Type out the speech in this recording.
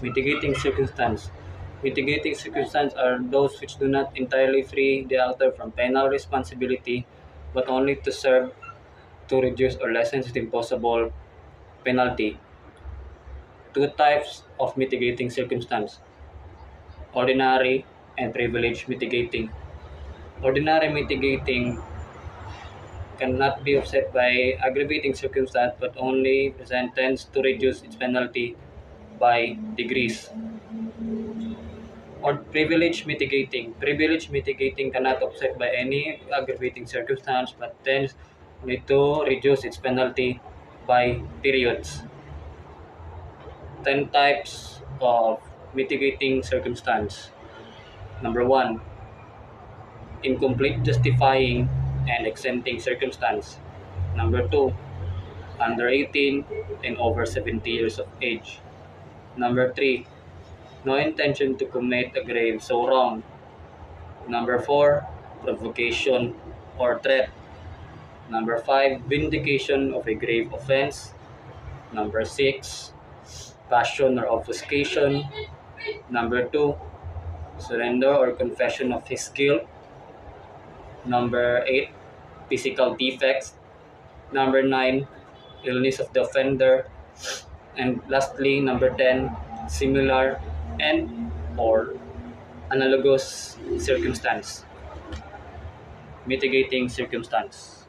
Mitigating circumstance. Mitigating circumstances are those which do not entirely free the actor from penal responsibility, but only to serve to reduce or lessen the imposable penalty. Two types of mitigating circumstance: ordinary and privilege mitigating. Ordinary mitigating cannot be offset by aggravating circumstance but only tends to reduce its penalty by degrees. Or privilege mitigating. Privilege mitigating cannot offset by any aggravating circumstance but tends only to reduce its penalty by periods. 10 types of mitigating circumstance. Number 1, incomplete justifying and exempting circumstance. Number 2, under 18 and over 70 years of age. Number 3, no intention to commit a grave so wrong. Number 4, provocation or threat. Number 5, vindication of a grave offense. Number 6, passion or obfuscation. Number 2, surrender or confession of his guilt. Number 8, physical defects. Number 9, illness of the offender. And lastly, number 10, similar and or analogous circumstance. Mitigating circumstance.